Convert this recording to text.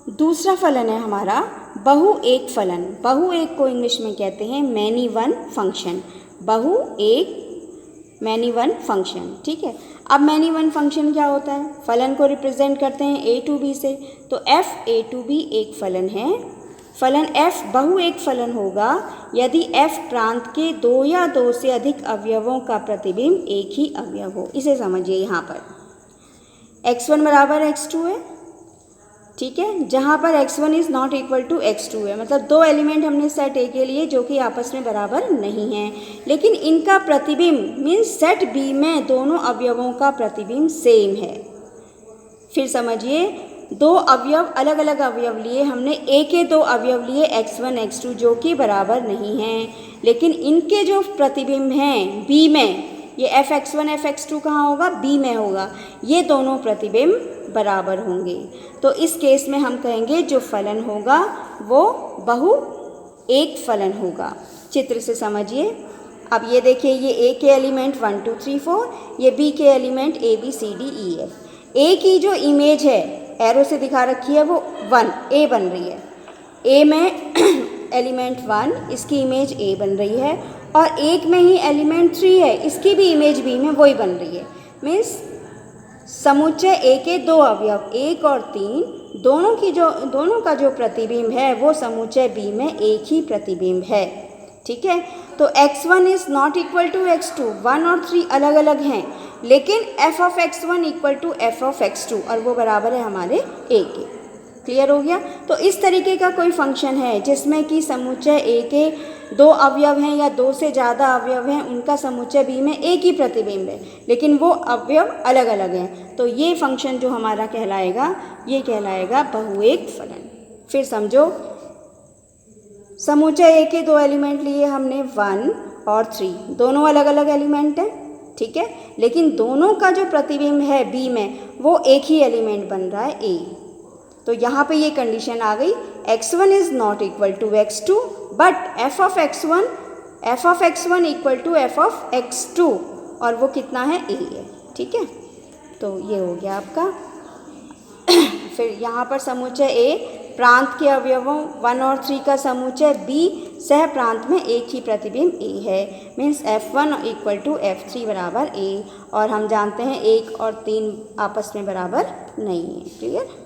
दूसरा फलन है हमारा बहु एक फलन। बहु एक को इंग्लिश में कहते हैं मैनी वन फंक्शन। बहु एक मैनी वन फंक्शन, ठीक है। अब मैनी वन फंक्शन क्या होता है? फलन को रिप्रेजेंट करते हैं ए टू बी से, तो एफ ए टू बी एक फलन है। फलन एफ बहु एक फलन होगा यदि एफ प्रांत के दो या दो से अधिक अवयवों का प्रतिबिंब एक ही अवयव हो। इसे समझिए, यहाँ पर x1 बराबर x2 है, ठीक है, जहाँ पर x1 is not equal to x2 है, मतलब दो एलिमेंट हमने सेट ए के लिए जो कि आपस में बराबर नहीं हैं, लेकिन इनका प्रतिबिंब मीन्स सेट बी में दोनों अवयवों का प्रतिबिंब सेम है। फिर समझिए, दो अवयव अलग अलग अवयव लिए हमने, ए के दो अवयव लिए x1 x2 जो कि बराबर नहीं हैं, लेकिन इनके जो प्रतिबिंब हैं बी में, ये fx1 fx2 कहाँ होगा? बी में होगा, ये दोनों प्रतिबिंब बराबर होंगे। तो इस केस में हम कहेंगे जो फलन होगा वो बहु एक फलन होगा। चित्र से समझिए। अब ये देखिए, ये ए के एलिमेंट 1 2 3 4, ये बी के element A B C D E F. A की जो इमेज है एरो से दिखा रखी है वो 1 ए बन रही है। ए में एलिमेंट 1, इसकी इमेज ए बन रही है, और एक में ही एलिमेंट 3 है, इसकी भी इमेज बी में वही बन रही है। मीन्स समुच्चय ए के दो अवयव 1 और 3 दोनों का जो प्रतिबिंब है वो समुच्चय बी में एक ही प्रतिबिंब है, ठीक है। तो x1 is not equal to x2, 1 और 3 अलग अलग हैं, लेकिन f of x1 equal to f of x2, और वो बराबर है हमारे a के। क्लियर हो गया? तो इस तरीके का कोई फंक्शन है जिसमें कि समुच्चय ए के दो अवयव हैं या दो से ज़्यादा अवयव हैं, उनका समुच्चय बी में एक ही प्रतिबिंब है, लेकिन वो अवयव अलग अलग हैं, तो ये फंक्शन जो हमारा कहलाएगा, ये कहलाएगा बहुएक फलन। फिर समझो, समुच्चय ए के दो एलिमेंट लिए हमने 1 और 3, दोनों अलग अलग एलिमेंट हैं, ठीक है, लेकिन दोनों का जो प्रतिबिंब है बी में वो एक ही एलिमेंट बन रहा है ए। तो यहाँ पे ये कंडीशन आ गई, x1 is not equal to x2 but f of x1 equal to f of x2, और वो कितना है a है, ठीक है। तो ये हो गया आपका। फिर यहाँ पर समुच्चय a प्रांत के अवयवों 1 और 3 का समुच्चय b सह प्रांत में एक ही प्रतिबिंब a है, means f1 equal to f3 बराबर a, और हम जानते हैं 1 और 3 आपस में बराबर नहीं है। क्लियर?